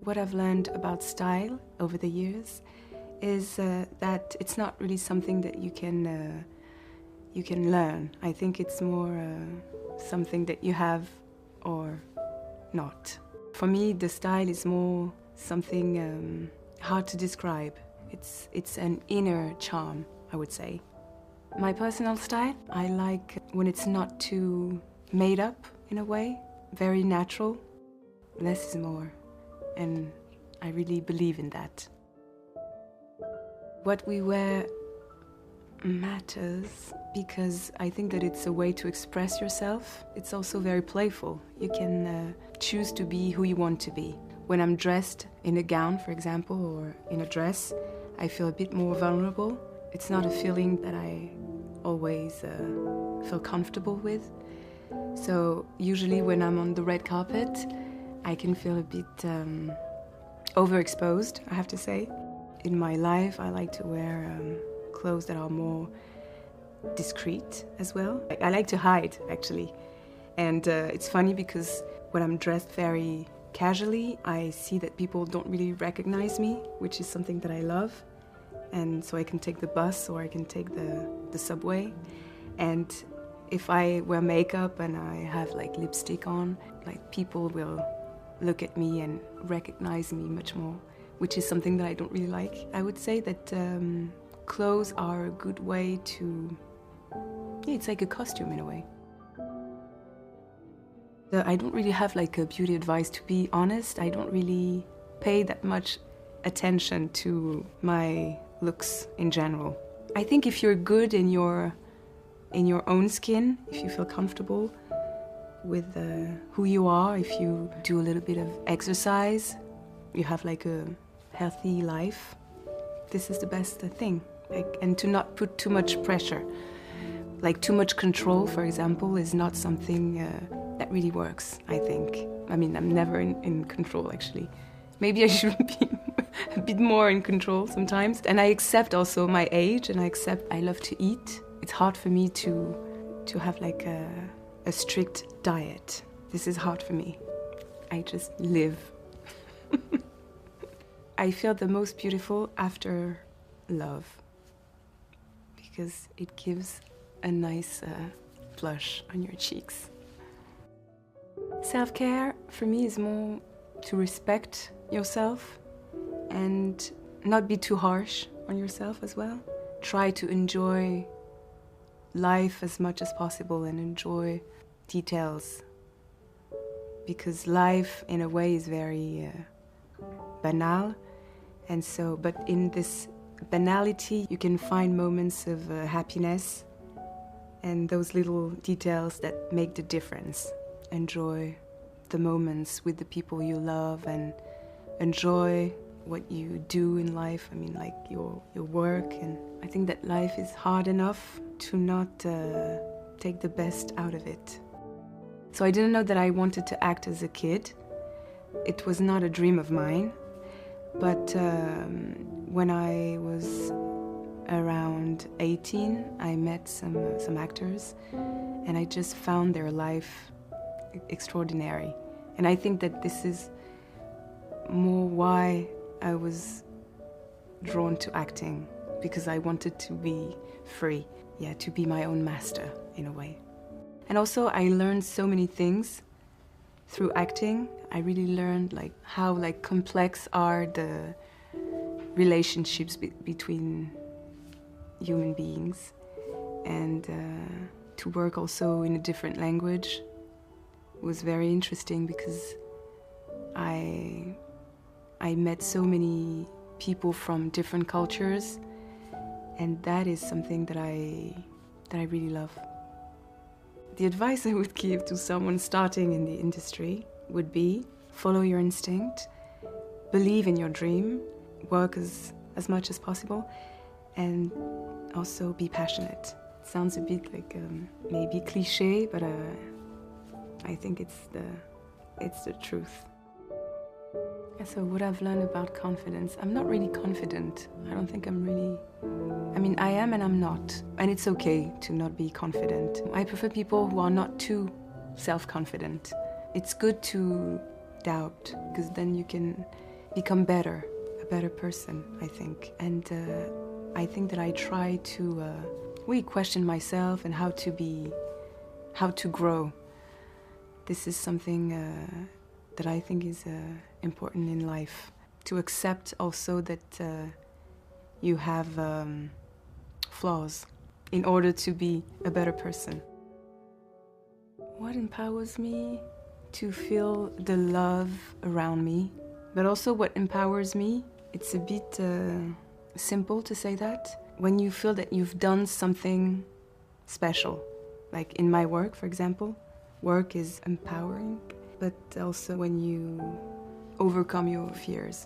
What I've learned about style over the years is that it's not really something that you can learn. I think it's more something that you have or not. For me, the style is more something hard to describe. It's an inner charm, I would say. My personal style, I like when it's not too made up in a way, very natural. Less is more, and I really believe in that. What we wear matters because I think that it's a way to express yourself. It's also very playful. You can choose to be who you want to be. When I'm dressed in a gown, for example, or in a dress, I feel a bit more vulnerable. It's not a feeling that I always feel comfortable with. So usually when I'm on the red carpet, I can feel a bit overexposed, I have to say. In my life, I like to wear clothes that are more discreet as well. I like to hide, actually. And it's funny because when I'm dressed very casually, I see that people don't really recognize me, which is something that I love. And so I can take the bus or I can take the subway. And if I wear makeup and I have like lipstick on, like people will look at me and recognize me much more, which is something that I don't really like. I would say that clothes are a good way to, it's like a costume in a way. I don't really have like a beauty advice, to be honest. I don't really pay that much attention to my looks in general. I think if you're good in your own skin, if you feel comfortable with who you are, if you do a little bit of exercise, you have like a healthy life, this is the best thing. And to not put too much pressure. Like too much control, for example, is not something that really works, I think. I mean, I'm never in control, actually. Maybe I should be a bit more in control sometimes. And I accept also my age, and I love to eat. It's hard for me to have like a strict diet. This is hard for me. I just live. I feel the most beautiful after love, because it gives a nice blush on your cheeks. Self-care for me is more to respect yourself and not be too harsh on yourself as well. Try to enjoy life as much as possible and enjoy details, because life in a way is very banal, and so, but in this banality you can find moments of happiness and those little details that make the difference. Enjoy the moments with the people you love and enjoy what you do in life. I mean, like your work. And I think that life is hard enough to not take the best out of it. So I didn't know that I wanted to act as a kid. It was not a dream of mine. But when I was around 18, I met some actors, and I just found their life extraordinary. And I think that this is more why I was drawn to acting, because I wanted to be free, to be my own master in a way. And also I learned so many things through acting. I really learned like how like complex are the relationships between human beings, and to work also in a different language was very interesting, because I met so many people from different cultures, and that is something that I really love. The advice I would give to someone starting in the industry would be follow your instinct, believe in your dream, work as much as possible, and also be passionate. It sounds a bit like maybe cliché, but I think it's the truth. So what I've learned about confidence, I'm not really confident. I don't think I'm really... I mean, I am and I'm not. And it's okay to not be confident. I prefer people who are not too self-confident. It's good to doubt, because then you can become better, a better person, I think. And I think that I try to really question myself and how to grow. This is something that I think is important in life. To accept also that you have flaws in order to be a better person. What empowers me? To feel the love around me. But also what empowers me, it's a bit simple to say that. When you feel that you've done something special, like in my work, for example, work is empowering, but also when you overcome your fears.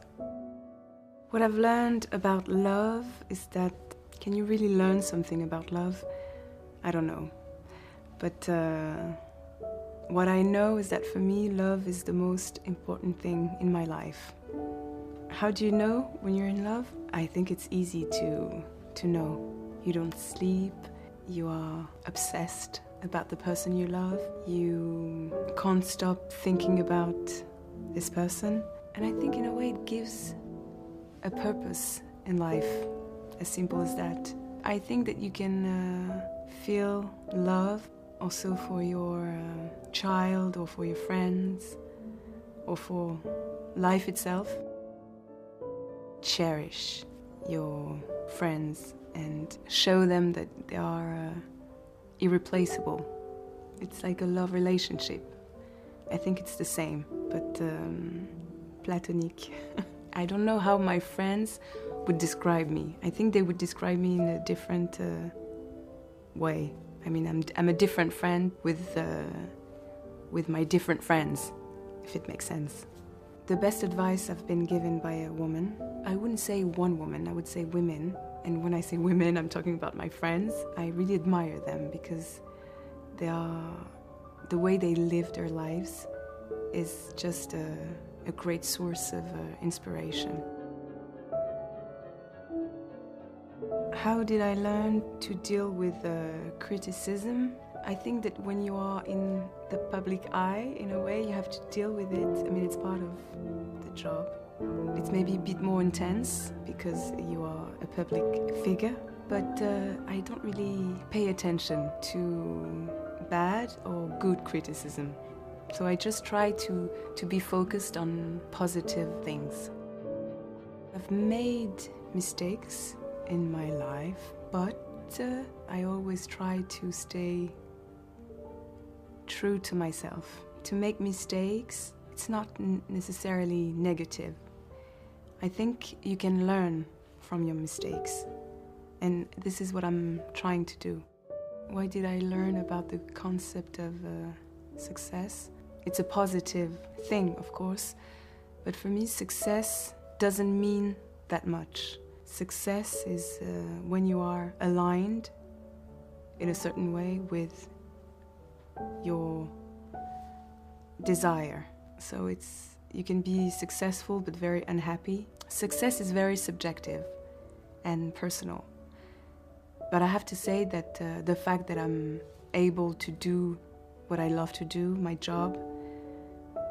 What I've learned about love is that, can you really learn something about love? I don't know. But what I know is that for me, love is the most important thing in my life. How do you know when you're in love? I think it's easy to know. You don't sleep, you are obsessed about the person you love, you can't stop thinking about this person. And I think in a way it gives a purpose in life, as simple as that. I think that you can feel love also for your child or for your friends or for life itself. Cherish your friends and show them that they are irreplaceable. It's like a love relationship. I think it's the same, but platonic. I don't know how my friends would describe me. I think they would describe me in a different way. I mean, I'm a different friend with my different friends, if it makes sense. The best advice I've been given by a woman, I wouldn't say one woman, I would say women. And when I say women, I'm talking about my friends. I really admire them because the way they live their lives is just a great source of inspiration. How did I learn to deal with criticism? I think that when you are in the public eye, in a way, you have to deal with it. I mean, it's part of the job. It's maybe a bit more intense because you are a public figure, but I don't really pay attention to bad or good criticism. So I just try to be focused on positive things. I've made mistakes in my life, but I always try to stay true to myself. To make mistakes, it's not necessarily negative. I think you can learn from your mistakes, and this is what I'm trying to do. Why did I learn about the concept of success? It's a positive thing, of course, but for me, success doesn't mean that much. Success is when you are aligned in a certain way with your desire. So you can be successful but very unhappy. Success is very subjective and personal. But I have to say that the fact that I'm able to do what I love to do, my job,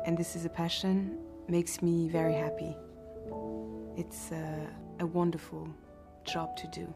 and this is a passion, makes me very happy. It's a wonderful job to do.